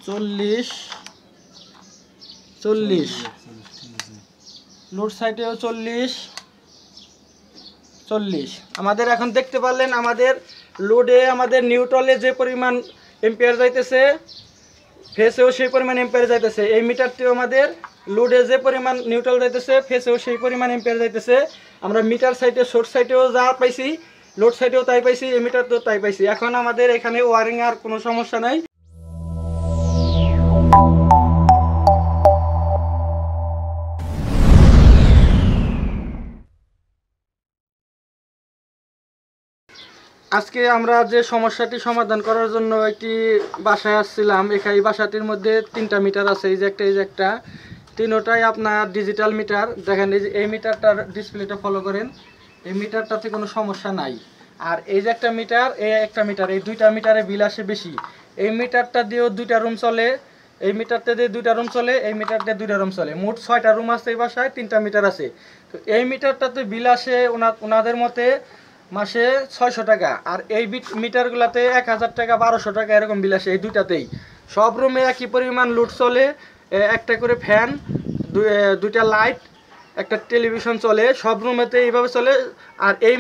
40 40 load সাইডেও 40 40 আমাদের এখন দেখতে পারলেন আমাদের লোডে আমাদের নিউট্রালে যে পরিমাণ এম্পিয়ার যাইতেছে ফেসেও সেই পরিমাণ এম্পিয়ার যাইতেছে। এই মিটারটিও আমাদের লোডে যে পরিমাণ নিউট্রাল যাইতেছে ফেসেও সেই পরিমাণ এম্পিয়ার যাইতেছে। আমরা মিটার সাইডে শর্ট সাইডেও যা পাইছি লোড সাইডেও তাই পাইছি, এই মিটারতেও তাই পাইছি। এখন আমাদের এখানে ওয়ারিং আর কোনো সমস্যা নাই। আজকে আমরা যে সমস্যাটি সমাধান করার জন্য একটি বাসায় আসছিলাম। এখানে এই বাসাটির মধ্যে 3টা মিটার আছে, এই যে একটা তিনোটাই আপনার ডিজিটাল মিটার। দেখেন এই মিটারটার ডিসপ্লেটা ফলো করেন, এই মিটারটাতে কোনো সমস্যা নাই। আর এই যে একটা মিটার এই 2টা মিটারে বিল আসে বেশি। এই মিটারটা দিয়েও 2টা রুম চলে, এই মিটারটা দিয়ে 2টা রুম চলে, এই মিটার দিয়ে 2টা রুম চলে। মোট 6টা রুম আছে এই বাসায়, 3টা মিটার আছে। তো এই মিটারটাতে বিল আসে ওনাদের মতে মাসে 600 টাকা। আর এই মিটারগুলোতে 1000 টাকা 1200 টাকা এরকম বিল আসে। এই 2টাতেই সব রুমে একই পরিমাণ লোড চলে, একটা করে ফ্যান, 2টা লাইট, একটা টেলিভিশন চলে, সব রুমেতে এইভাবে চলে। আর এই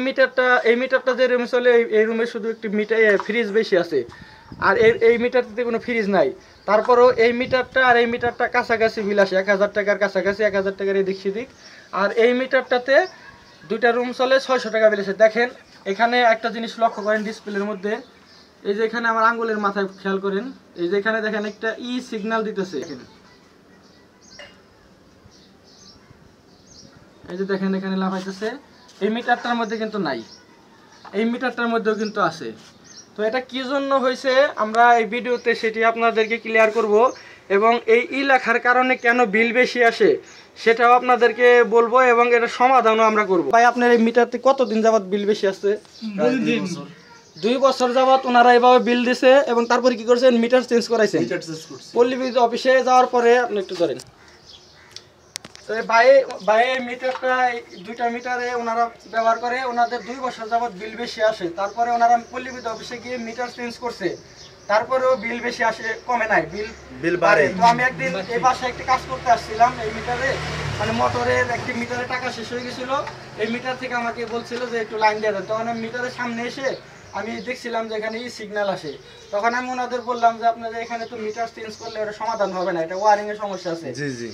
মিটারটা যে রুমে চলে এই রুমে শুধু একটি ফ্রিজ বেশি আছে। আর এই মিটারটাতে কোনো ফ্রিজ নাই। তারপরেও এই মিটারটা আর এই মিটারটা কাছাকাছি বিল আসে, 1000 টাকার কাছাকাছি, 1000 টাকার এদিক সেদিক। আর এই মিটারটাতে 2টা রুম চলে, 600 টাকা বিল আসে। দেখেন এখানে একটা জিনিস লক্ষ্য করেন ডিসপ্লের মধ্যে, এই যে এখানে আমার আঙ্গুলের মাথায় খেয়াল করেন, এই যে এখানে দেখেন একটা সিগন্যাল দিতেছে। এই যে দেখেন এখানে লাফাইতেছে, এই মিটারটার মধ্যে কিন্তু নাই, এই মিটারটার মধ্যেও কিন্তু আছে। তো এটা কি জন্য হয়েছে আমরা এই ভিডিওতে সেটি আপনাদেরকে ক্লিয়ার করব, এবং এই লেখার কারণে কেন বিল বেশি আসে সেটাও আপনাদেরকে বলবো, এবং এটা সমাধানও আমরা করব। ভাই আপনার এই মিটারতে কতদিন যাবত বিল বেশি আসছে? 2 বছর যাবত ওনারা এভাবে বিল দিছে, এবং তারপরে কি করছেন মিটার চেঞ্জ করাইছেন। পল্লী বিদ্যুৎ অফিসে যাওয়ার পরে আপনি একটু ধরেন, তো ভাই মিটারটা 2টা মিটারে ওনারা ব্যবহার করে, ওনাদের 2 বছর যাবত বিল বেশি আসে। তারপরে ওনারা পল্লী বিদ্যুৎ অফিসে গিয়ে মিটার চেঞ্জ করছে, তারপরেও বিল বেশি আসে, কমে নাই, বিল বাড়ে। তো আমি একদিন এই বাসায় একটি কাজ করতে আসছিলাম, এই মিটারে মানে মোটরের একটি মিটারে টাকা শেষ হয়ে গেছিল। এই মিটার থেকে আমাকে বলছিল যে একটু লাইন দিয়ে দেন। তখন আমি মিটারের সামনে এসে আমি দেখছিলাম যে এখানে সিগন্যাল আসে। তখন আমি ওনাদের বললাম যে আপনাদের এখানে তো মিটার চেঞ্জ করলে এটা সমাধান হবে না, এটা ওয়ারিং এর সমস্যা আছে।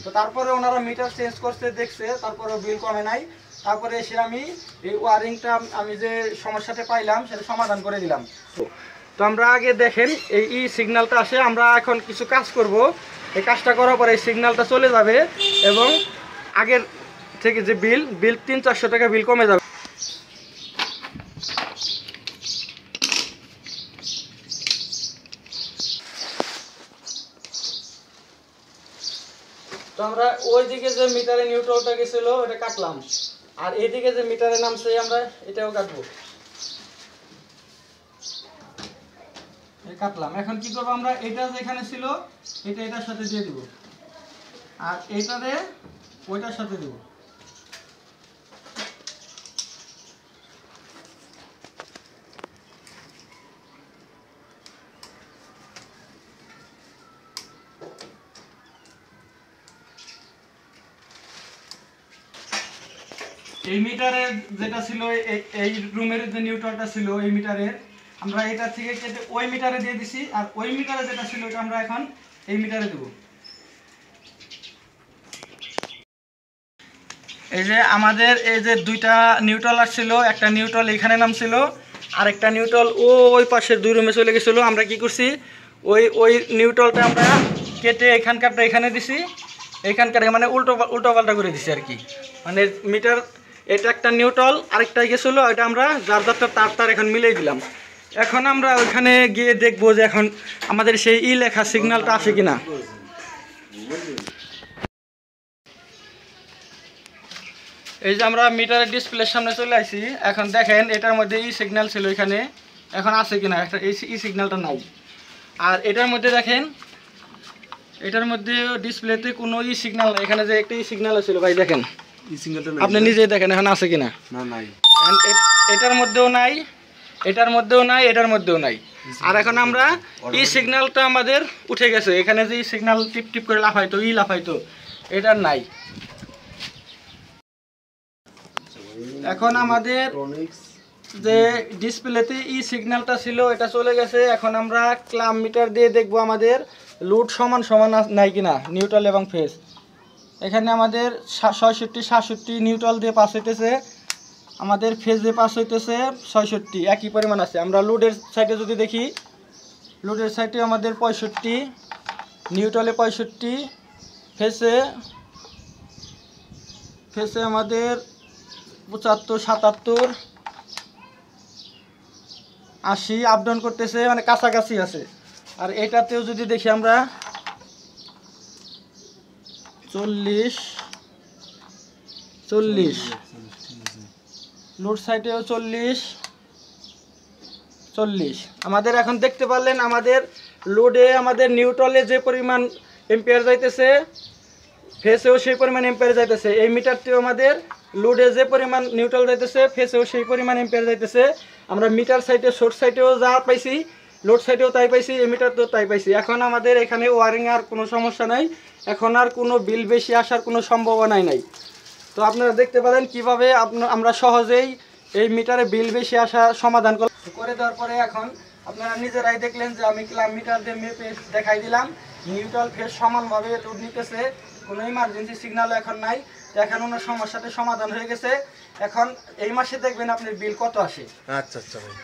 তো তারপরে ওনারা মিটার চেঞ্জ করতে দেখছে, তারপরে বিল কমে নাই। তারপরে এসে আমি এই ওয়ারিংটা আমি যে সমস্যাটা পাইলাম সেটা সমাধান করে দিলাম। তো আমরা আগে দেখেন এই সিগন্যালটা আসে, আমরা এখন কিছু কাজ করব। এই কাজটা করার পরে এই সিগন্যালটা চলে যাবে, এবং আগের থেকে যে বিল 300-400 টাকা বিল কমে যাবে। তো আমরা ওইদিকে যে মিটারে নিউট্রালটা গেছিল এটা কাটলাম, আর এইদিকে যে মিটারে নামছে আমরা এটাও কাটবো, কাটলাম। এখন কি করবো আমরা, এটা যেখানে ছিল এটা এটার সাথে দিয়ে দিব, আর এইটারে ওইটার সাথে দিব। এই মিটারের যেটা ছিল এই রুমের যে নিউট্রালটা ছিল এই মিটারের, আমরা এটা থেকে কেটে ওই মিটারে দিয়ে দিছি, আর ওই মিটারে যেটা ছিল এটা আমরা এখন এই মিটারে দেব। এই যে আমাদের এই যে 2টা নিউট্রাল আসছিল, একটা নিউট্রাল এখানে নামছিল, আর একটা নিউট্রাল ওই পাশের 2 রুমে চলে গেছিলো। আমরা কি করছি ওই নিউট্রালটা আমরা কেটে এখানকারটা এখানে দিছি, এইখানকার মানে উল্টো পাল্টা করে দিছি আর কি। মানে মিটার এটা একটা নিউট্রাল আরেকটাই গেছিলো, এটা আমরা যার তার এখন মিলিয়ে দিলাম। এখন আমরা ওইখানে গিয়ে দেখবো যে এখন আমাদের সেই লেখা সিগন্যালটা আসে কিনা। এই যে আমরা মিটারের ডিসপ্লের সামনে চলে আসি, এখন দেখেন এটার মধ্যে সিগন্যাল ছিল এখানে, এখন আছে কিনা একটা সিগন্যালটা নাই। আর এটার মধ্যে দেখেন এটার মধ্যে ডিসপ্লেতে কোনো সিগন্যাল নাই, এখানে যে একটা সিগন্যাল ছিল ভাই দেখেন, আপনি নিজেই দেখেন এখন আছে কিনা। এটার মধ্যেও নাই, এটার মধ্যেও নাই, এটার মধ্যেও নাই। আর এখন আমরা ই সিগন্যালটা আমাদের উঠে গেছে, এখানে যে সিগন্যাল টিপ টিপ করে লাফাইতো, লাফাইতো, এটার নাই। এখন আমাদের যে ডিসপ্লেতে ই সিগন্যালটা ছিল এটা চলে গেছে। এখন আমরা ক্লাম মিটার দিয়ে দেখব আমাদের লোড সমান সমান নাই কিনা, নিউট্রাল এবং ফেজ। এখানে আমাদের 66 67 নিউট্রাল দিয়ে পাস হইতেছে, আমাদের ফেজে পাস হইতেছে 66, একই পরিমাণ আছে। আমরা লোডের সাইডে যদি দেখি, লোডের সাইডে আমাদের 65, নিউট্রালে 65, ফেজে আমাদের 75 77 80 আপ ডাউন করতেছে, মানে কাছাকাছি আছে। আর এটাতেও যদি দেখি আমরা 40 লোড সাইডেও 40 আমাদের এখন দেখতে পারলেন আমাদের লোডে আমাদের নিউট্রালে যে পরিমাণ এম্পিয়ার যাইতেছে, ফেসেও সেই পরিমাণ এম্পিয়ার যাইতেছে। এই মিটারটিও আমাদের লোডে যে পরিমাণ নিউট্রাল যাইতেছে, ফেসেও সেই পরিমাণ এম্পিয়ার যাইতেছে। আমরা মিটার সাইডে শর্ট সাইডেও যা পাইছি, লোড সাইডেও তাই পাইছি, এই মিটারতেও তাই পাইছি। এখন আমাদের এখানে ওয়ারিং আর কোনো সমস্যা নাই, এখন আর কোনো বিল বেশি আসার কোনো সম্ভাবনাই নাই। তো আপনারা দেখতে পারেন কিভাবে আমরা সহজেই এই মিটারে বিল বেশি আসা সমাধান করে দেওয়ার পরে এখন আপনারা নিজেরাই দেখলেন যে আমি ক্লাম মিটার দিয়ে মেপে দেখাই দিলাম নিউট্রাল ফেজ সমানভাবে লোড নিতেছে, কোনো ইমার্জেন্সি সিগন্যাল এখন নাই। তো এখন ওনার সমস্যাটা সমাধান হয়ে গেছে। এখন এই মাসে দেখবেন আপনার বিল কত আসে। আচ্ছা আচ্ছা ভাই।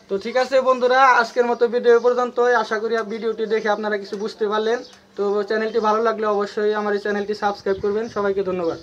তো ঠিক আছে বন্ধুরা, আজকের মতো ভিডিও পর্যন্ত। আশা করি ভিডিওটি দেখে আপনারা কিছু বুঝতে পারলেন। তো চ্যানেলটি ভালো লাগলে অবশ্যই আমার এই চ্যানেলটি সাবস্ক্রাইব করবেন। সবাইকে ধন্যবাদ।